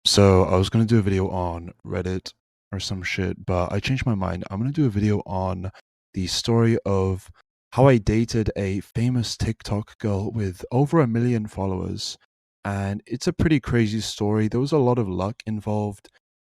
So I was gonna do a video on Reddit or some shit, but I changed my mind. I'm gonna do a video on the story of how I dated a famous TikTok girl with over 1 million followers. And it's a pretty crazy story. There was a lot of luck involved.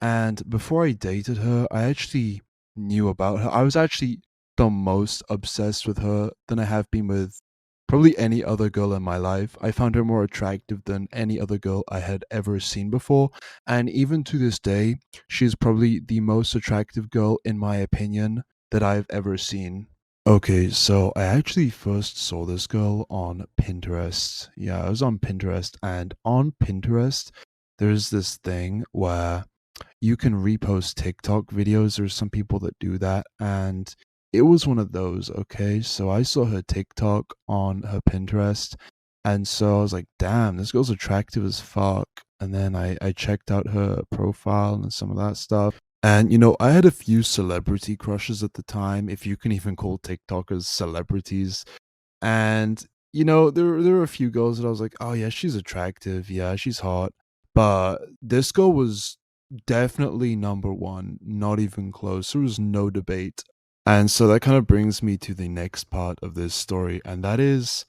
And before I dated her, I actually knew about her. I was actually the most obsessed with her than I have been with probably any other girl in my life. I found her more attractive than any other girl I had ever seen before. And even to this day, she's probably the most attractive girl, in my opinion, that I've ever seen. Okay, so I actually first saw this girl on Pinterest. Yeah, I was on Pinterest, and on Pinterest, there's this thing where you can repost TikTok videos. There's some people that do that, and it was one of those. Okay, so I saw her TikTok on her Pinterest, and so I was like, "Damn, this girl's attractive as fuck." And then I checked out her profile and some of that stuff. And I had a few celebrity crushes at the time, if you can even call TikTokers celebrities. And there were a few girls that I was like, "Oh yeah, she's attractive. Yeah, she's hot." But this girl was definitely number one, not even close. There was no debate. And so that kind of brings me to the next part of this story, and that is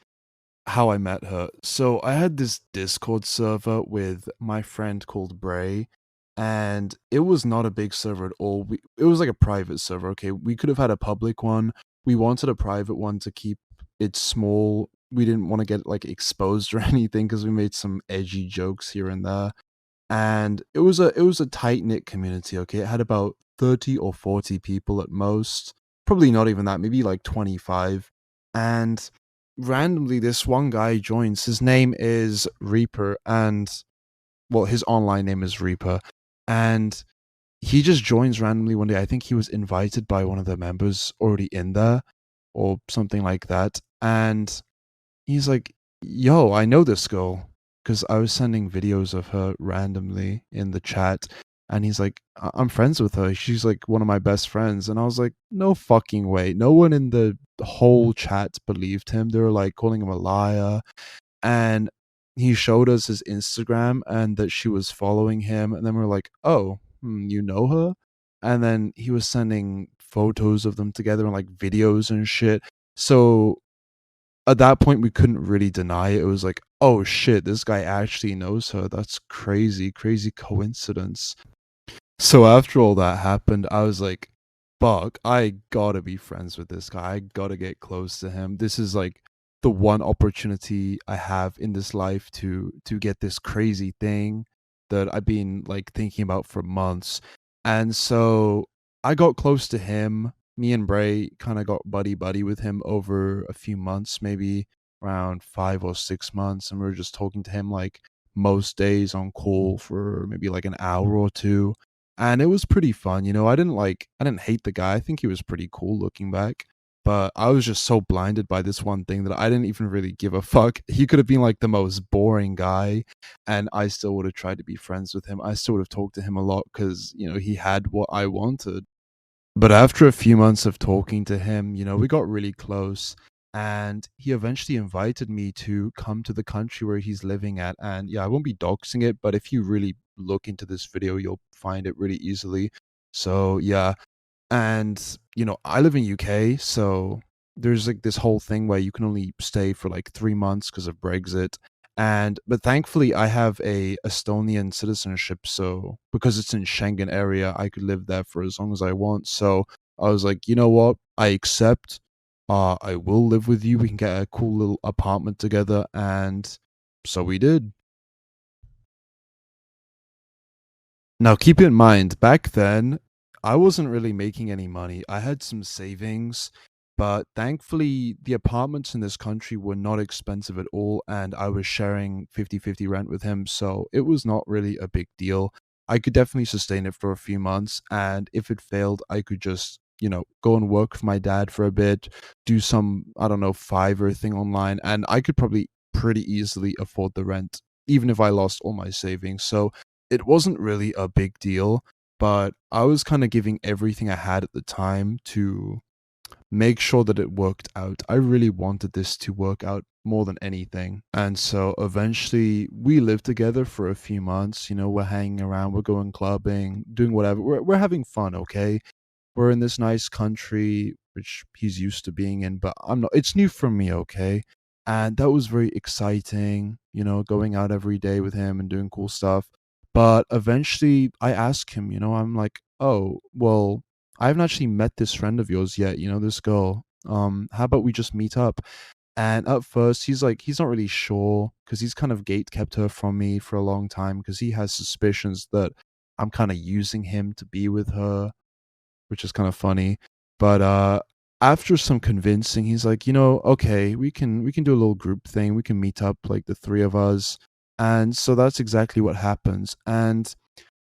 how I met her. So I had this Discord server with my friend called Bray, and it was not a big server at all. It was like a private server. Okay, we could have had a public one. We wanted a private one to keep it small. We didn't want to get like exposed or anything because we made some edgy jokes here and there. And it was a tight knit community. Okay, it had about 30 or 40 people at most. Probably not even that. Maybe like 25. And randomly this one guy joins. His name is Reaper, and well, his online name is Reaper. And he just joins randomly one day. I think he was invited by one of the members already in there or something like that. And he's like, "Yo, I know this girl," because I was sending videos of her randomly in the chat. And he's like, I'm friends with her. She's like one of my best friends." And I was like, "No fucking way." No one in the whole chat believed him. They were like calling him a liar. And he showed us his Instagram and that she was following him. And then we're like, "Oh, you know her?" And then he was sending photos of them together and like videos and shit. So at that point we couldn't really deny it. It was like, "Oh shit, this guy actually knows her. That's crazy, crazy coincidence." So after all that happened, I was like, "Fuck, I gotta be friends with this guy. I gotta get close to him. This is like the one opportunity I have in this life to get this crazy thing that I've been like thinking about for months." And so I got close to him. Me and Bray kind of got buddy buddy with him over a few months, maybe around 5 or 6 months, and we were just talking to him like most days on call for maybe like an hour or two. And it was pretty fun. I didn't hate the guy. I think he was pretty cool looking back. But I was just so blinded by this one thing that I didn't even really give a fuck. He could have been like the most boring guy, and I still would have tried to be friends with him. I still would have talked to him a lot because, he had what I wanted. But after a few months of talking to him, we got really close. And he eventually invited me to come to the country where he's living at. And yeah, I won't be doxing it, but if you really look into this video, you'll find it really easily. So yeah. And I live in UK, so there's like this whole thing where you can only stay for like 3 months because of Brexit. And but thankfully I have a Estonian citizenship, so because it's in Schengen area, I could live there for as long as I want. So I was like, "You know what? I accept. I will live with you. We can get a cool little apartment together." And so we did. Now, keep in mind, back then, I wasn't really making any money. I had some savings, but thankfully, the apartments in this country were not expensive at all, and I was sharing 50-50 rent with him, so it was not really a big deal. I could definitely sustain it for a few months, and if it failed, I could just, go and work for my dad for a bit, do some, I don't know, Fiverr thing online, and I could probably pretty easily afford the rent, even if I lost all my savings. So it wasn't really a big deal, but I was kind of giving everything I had at the time to make sure that it worked out. I really wanted this to work out more than anything. And so eventually we lived together for a few months. We're hanging around, we're going clubbing, doing whatever. We're having fun, okay? We're in this nice country, which he's used to being in, but I'm not. It's new for me, okay? And that was very exciting, going out every day with him and doing cool stuff. But eventually I asked him, I'm like, oh, well, I haven't actually met this friend of yours yet, this girl. How about we just meet up? And at first, he's like, he's not really sure because he's kind of gate kept her from me for a long time because he has suspicions that I'm kind of using him to be with her, which is kind of funny. But after some convincing, he's like, okay, we can do a little group thing. We can meet up like the three of us. And so that's exactly what happens. And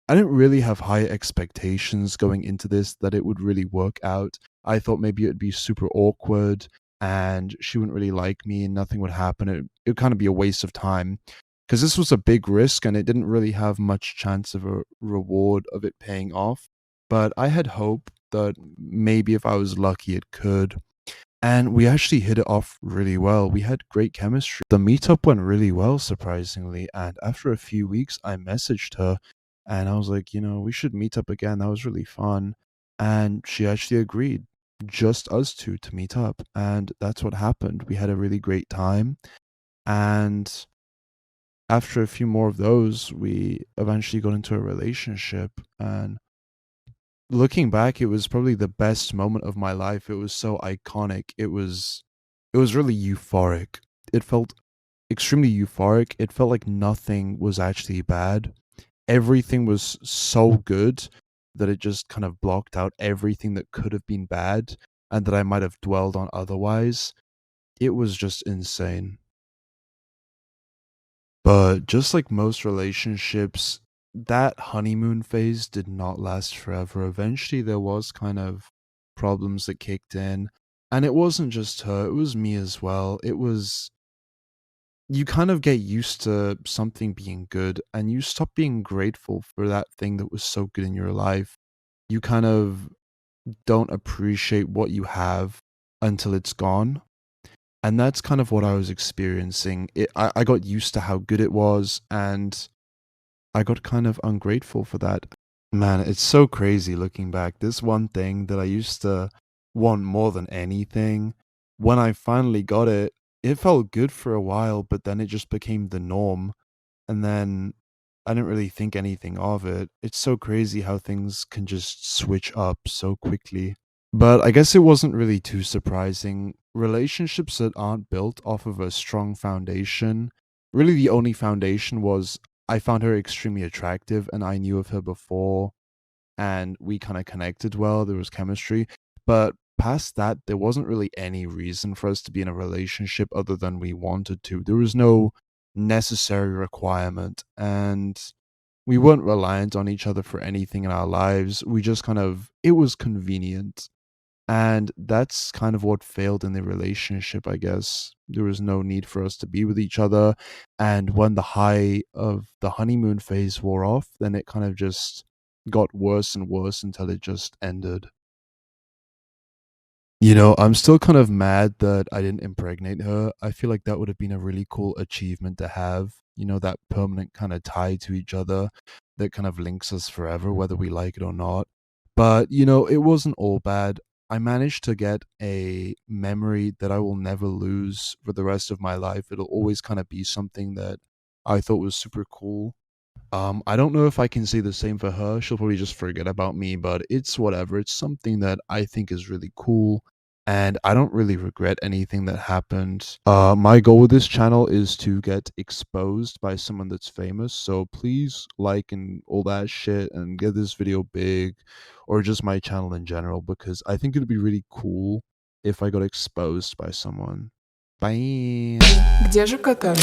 I didn't really have high expectations going into this that it would really work out. I thought maybe it'd be super awkward and she wouldn't really like me and nothing would happen. It would kind of be a waste of time because this was a big risk and it didn't really have much chance of a reward of it paying off. But I had hope that maybe if I was lucky, it could. And we actually hit it off really well. We had great chemistry. The meetup went really well, surprisingly. And after a few weeks, I messaged her and I was like, we should meet up again. That was really fun. And she actually agreed, just us two to meet up. And that's what happened. We had a really great time. And after a few more of those, we eventually got into a relationship. And looking back, it was probably the best moment of my life. It was so iconic. It was really euphoric. It felt extremely euphoric. It felt like nothing was actually bad. Everything was so good that it just kind of blocked out everything that could have been bad and that I might have dwelled on otherwise. It was just insane. But just like most relationships, that honeymoon phase did not last forever. Eventually, there was kind of problems that kicked in. And it wasn't just her, it was me as well. You kind of get used to something being good and you stop being grateful for that thing that was so good in your life. You kind of don't appreciate what you have until it's gone. And that's kind of what I was experiencing. I got used to how good it was, and I got kind of ungrateful for that. Man, it's so crazy looking back. This one thing that I used to want more than anything, when I finally got it, it felt good for a while, but then it just became the norm. And then I didn't really think anything of it. It's so crazy how things can just switch up so quickly. But I guess it wasn't really too surprising. Relationships that aren't built off of a strong foundation, really the only foundation was I found her extremely attractive and I knew of her before and we kind of connected well. There was chemistry. But past that, there wasn't really any reason for us to be in a relationship other than we wanted to. There was no necessary requirement. And we weren't reliant on each other for anything in our lives. We just kind of, it was convenient. And that's kind of what failed in the relationship, I guess. There was no need for us to be with each other. And when the high of the honeymoon phase wore off, then it kind of just got worse and worse until it just ended. I'm still kind of mad that I didn't impregnate her. I feel like that would have been a really cool achievement to have, that permanent kind of tie to each other that kind of links us forever, whether we like it or not. But, it wasn't all bad. I managed to get a memory that I will never lose for the rest of my life. It'll always kind of be something that I thought was super cool. I don't know if I can say the same for her. She'll probably just forget about me, but it's whatever. It's something that I think is really cool, and I don't really regret anything that happened. My goal with this channel is to get exposed by someone that's famous, so please like and all that shit and get this video big, or just my channel in general, because I think it'd be really cool if I got exposed by someone. Bye. Где же кота?